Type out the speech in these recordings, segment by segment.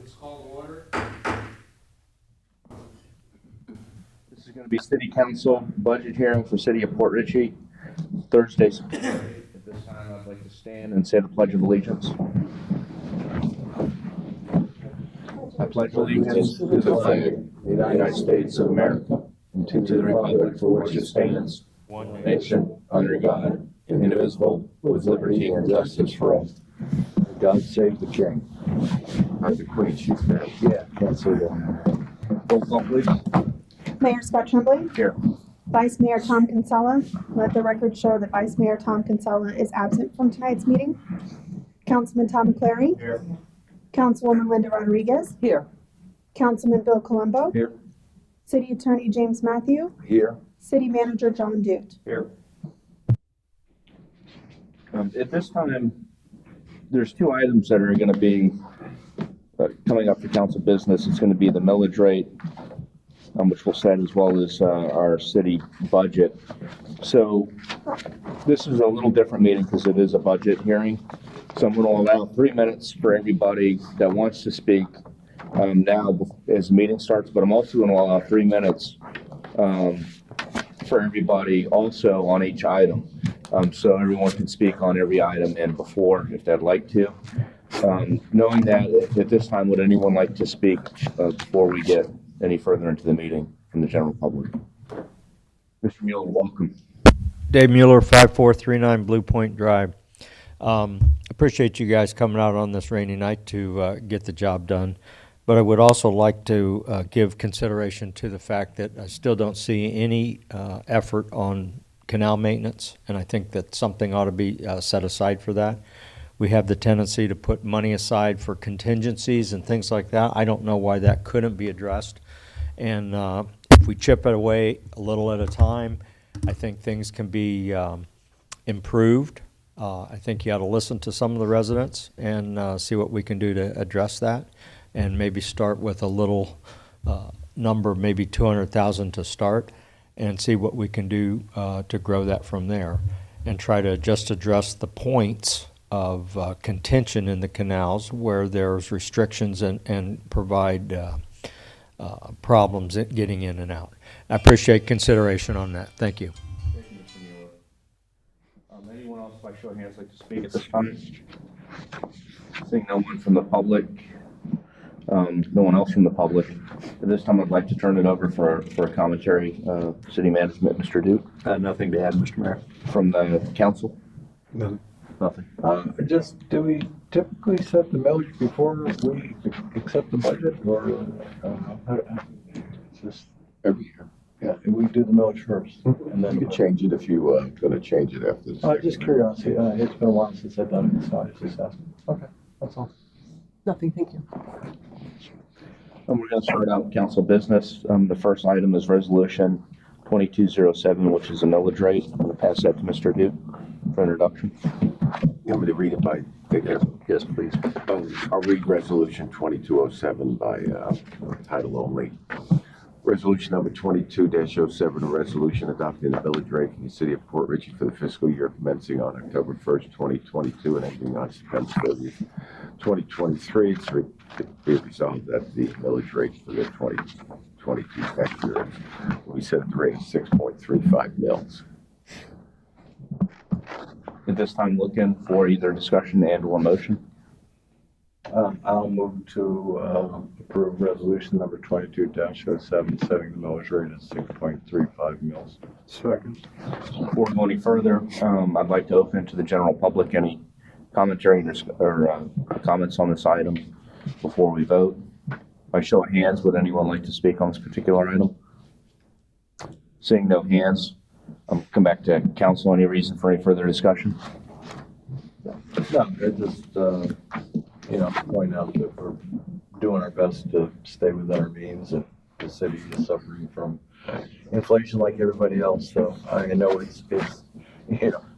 It's called order. This is going to be City Council budget hearing for City of Port Richey, Thursday, September 8th. At this time, I'd like to stand and say the Pledge of Allegiance. I pledge allegiance to the flag of the United States of America and to the republic for which it stands, one nation, under God, indivisible, with liberty and justice for all. God save the king. Or the Queen, she's there. Yeah, can't say that. Roll call, please. Mayor Scott Tremblay. Here. Vice Mayor Tom Kinsella. Let the record show that Vice Mayor Tom Kinsella is absent from tonight's meeting. Councilman Tom McClary. Here. Councilwoman Linda Rodriguez. Here. Councilman Bill Colombo. Here. City Attorney James Matthew. Here. City Manager John Dute. Here. At this time, there's two items that are going to be coming up for council business. It's going to be the millage rate, which we'll set, as well as our city budget. So this is a little different meeting because it is a budget hearing. So I'm going to allow 3 minutes for everybody that wants to speak now as the meeting starts, but I'm also going to allow 3 minutes for everybody also on each item. So everyone can speak on every item and before, if they'd like to. Knowing that, at this time, would anyone like to speak before we get any further into the meeting from the general public? Mr. Mueller, welcome. Dave Mueller, 5439 Blue Point Drive. Appreciate you guys coming out on this rainy night to get the job done. But I would also like to give consideration to the fact that I still don't see any effort on canal maintenance, and I think that something ought to be set aside for that. We have the tendency to put money aside for contingencies and things like that. I don't know why that couldn't be addressed. And if we chip it away a little at a time, I think things can be improved. I think you ought to listen to some of the residents and see what we can do to address that, and maybe start with a little number, maybe 200,000 to start, and see what we can do to grow that from there, and try to just address the points of contention in the canals where there's restrictions and provide problems at getting in and out. I appreciate consideration on that. Thank you. Thank you, Mr. Mueller. Anyone else by show of hands like to speak at this time? Seeing no one from the public, no one else from the public. At this time, I'd like to turn it over for a commentary. City Management, Mr. Duke. Nothing to add, Mr. Mayor. From the council? No. Nothing. Do we typically set the millage before we accept the budget, or just Every year. yeah, we do the millage first, and then You can change it if you gonna change it after the second. just curiosity. It's been a while since I've done it, so I just asked. Okay, that's all. Nothing, thank you. And we're going to start out with council business. The first item is resolution 2207, which is a millage rate. I'm going to pass that to Mr. Duke for introduction. You want me to read it by? Yes, please. I'll read resolution 2207 by title only. Resolution number 22-07, a resolution adopting the millage rate in the city of Port Richey for the fiscal year commencing on October 1st, 2022 and ending on September 30th, 2023. It's be resolved that the millage rate for the 2022 tax year will be set at the rate of 6.35 mils. At this time, looking for either discussion and or motion. I'll move to approve resolution number 22-07, setting the millage rate at 6.35 mils. Second. Before we go any further, I'd like to open to the general public any commentary or comments on this item before we vote. By show of hands, would anyone like to speak on this particular item? Seeing no hands, I'll come back to council. Any reason for any further discussion? No, I just, point out that we're doing our best to stay within our means, and the city is suffering from inflation like everybody else. So I know it's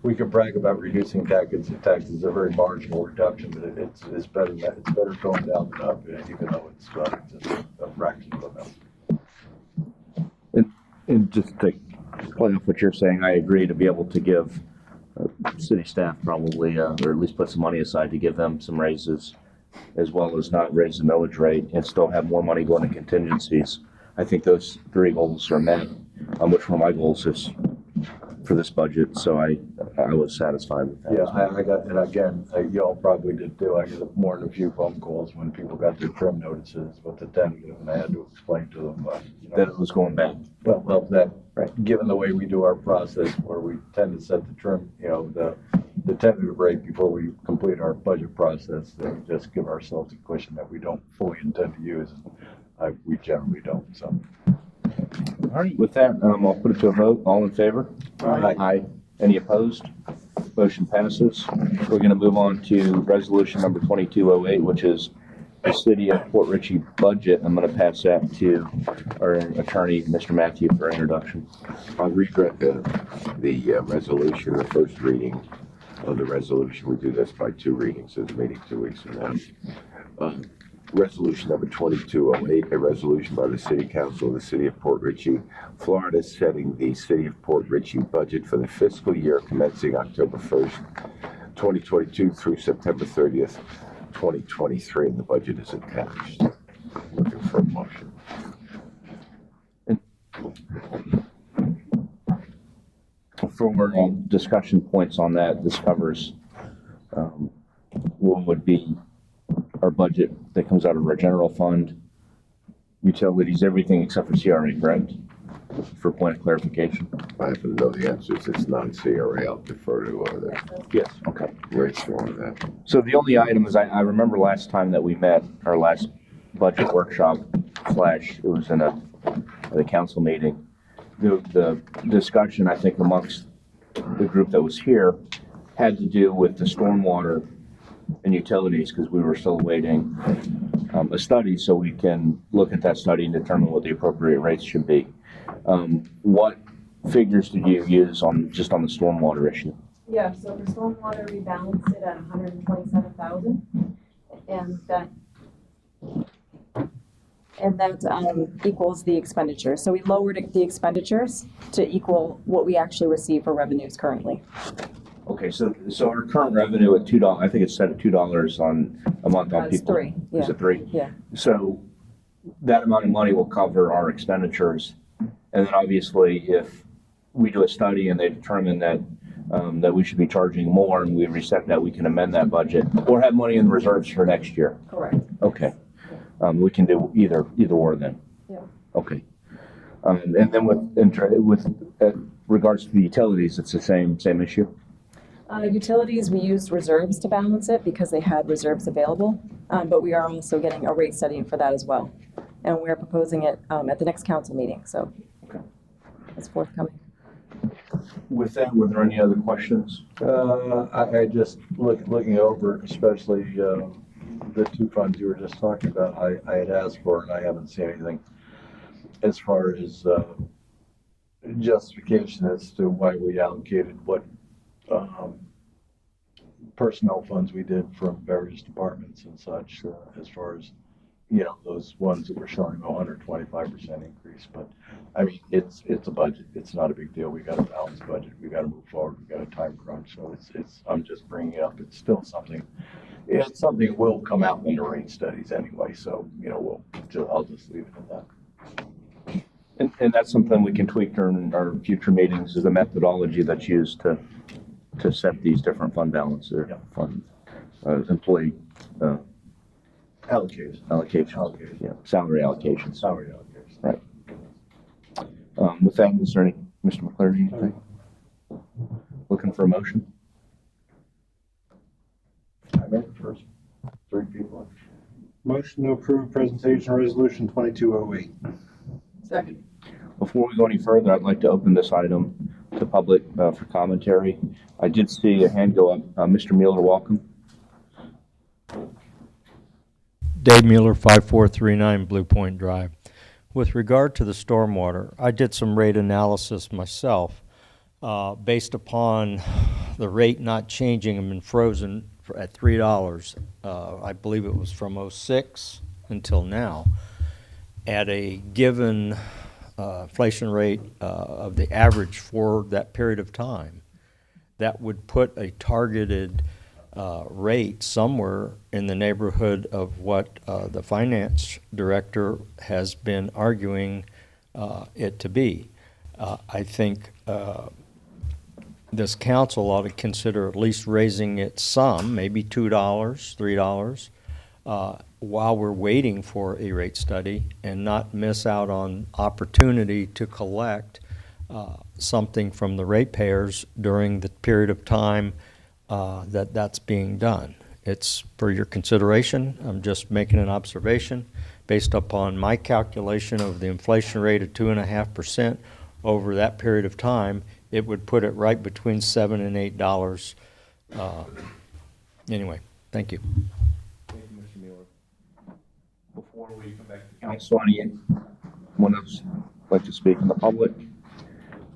we could brag about reducing taxes. Taxes are a very marginal reduction, but it's better going down than up, even though it's just a fraction of them. And just to play off what you're saying, I agree to be able to give city staff probably, or at least put some money aside to give them some raises as well as not raise the millage rate and still have more money going to contingencies. I think those three goals are met, which were my goals for this budget, so I was satisfied with that. Yeah, I got, and again, y'all probably did too, I get more than a few phone calls when people got their trim notices with the tentative, and I had to explain to them, That it was going back. well, that, Right. given the way we do our process, where we tend to set the trim, the tentative rate before we complete our budget process, that we just give ourselves a cushion that we don't fully intend to use. We generally don't, so. All right, with that, I'll put it to a vote. All in favor? Aye. Aye. Any opposed? Motion passes. We're gonna move on to resolution number 2208, which is the city of Port Richey budget. I'm gonna pass that to our attorney, Mr. Matthew, for introduction. I'll read the resolution, the first reading of the resolution. We do this by two readings, so the meeting 2 weeks from now. Resolution number 2208, a resolution by the City Council of the City of Port Richey, Florida, setting the City of Port Richey budget for the fiscal year commencing October 1st, 2022 through September 30th, 2023, and the budget is attached. Looking for a motion. For discussion points on that, this covers what would be our budget that comes out of our general fund, utilities, everything except for CRA, correct? For point of clarification? I happen to know the answers. It's non-CRA. I'll defer to the Yes. Okay. rates for that. So the only item is, I remember last time that we met, our last budget workshop / it was in the council meeting. The discussion, I think, amongst the group that was here had to do with the stormwater and utilities, because we were still awaiting a study, so we can look at that study and determine what the appropriate rates should be. What figures did you use just on the stormwater issue? Yeah, so for stormwater, we balanced it at 127,000, and that equals the expenditure. So we lowered the expenditures to equal what we actually receive for revenues currently. Okay, so our current revenue at $2, I think it's set at $2 a month on It's people. 3, Is yeah, it 3? yeah. So that amount of money will cover our expenditures. And then obviously, if we do a study and they determine that we should be charging more and we reset that, we can amend that budget or have money in reserves for next year. Correct. Okay. We can do either or then. Yeah. Okay. And then with regards to the utilities, it's the same issue? Utilities, we used reserves to balance it because they had reserves available, but we are also getting a rate study for that as well. And we're proposing it at the next council meeting, so Okay. it's forthcoming. With that, were there any other questions? I just looking over, especially the two funds you were just talking about, I had asked for, and I haven't seen anything as far as justification as to why we allocated what personnel funds we did from various departments and such, as far as, those ones that were showing 125% increase. But I mean, it's a budget. It's not a big deal. We got a balanced budget. We got to move forward. We got a time crunch. So I'm just bringing it up. It's still something. It's something that will come out in the rate studies anyway. So, I'll just leave it at that. And that's something we can tweak during our future meetings, is the methodology that's used to set these different fund balances, or fund, employee, allocations. Yeah, salary allocations. Salary allocation. Right. With that, is there Mr. McCleary, anything? Looking for a motion? I made the first 3 people. Motion to approve presentation resolution 2208. Second. Before we go any further, I'd like to open this item to public for commentary. I did see a hand go up. Mr. Mueller, welcome. Dave Mueller, 5439 Blue Point Drive. With regard to the stormwater, I did some rate analysis myself. Based upon the rate not changing and been frozen at $3, I believe it was from '06 until now, at a given inflation rate of the average for that period of time, that would put a targeted rate somewhere in the neighborhood of what the finance director has been arguing it to be. I think this council ought to consider at least raising it some, maybe $2, $3, while we're waiting for a rate study, and not miss out on opportunity to collect something from the ratepayers during the period of time that's being done. It's for your consideration. I'm just making an observation based upon my calculation of the inflation rate of 2.5% over that period of time. It would put it right between $7 and $8. Anyway, thank you. Thank you, Mr. Mueller. Before we come back to council, anyone else like to speak in the public?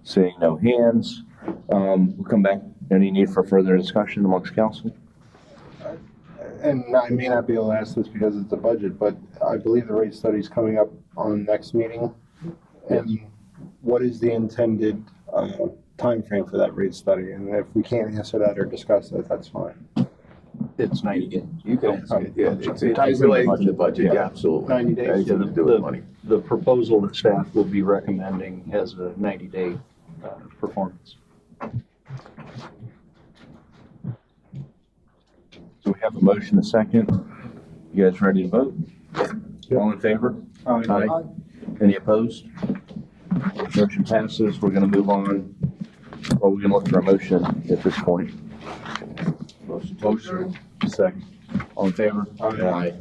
Seeing no hands, we'll come back. Any need for further discussion amongst council? And I may not be able to ask this because it's a budget, but I believe the rate study is coming up on next meeting. And what is the intended timeframe for that rate study? And if we can't answer that or discuss that, that's fine. It's 90 days. You can ask. Yeah, it's related to the budget, yeah, absolutely. 90 days. Anything to do with money. The proposal that staff will be recommending has a 90-day performance. So we have a motion, a second. You guys ready to vote? All in favor? Aye. Any opposed? Motion passes. We're gonna move on. Well, we're gonna look for a motion at this point. Motion. Second. All in favor? Aye.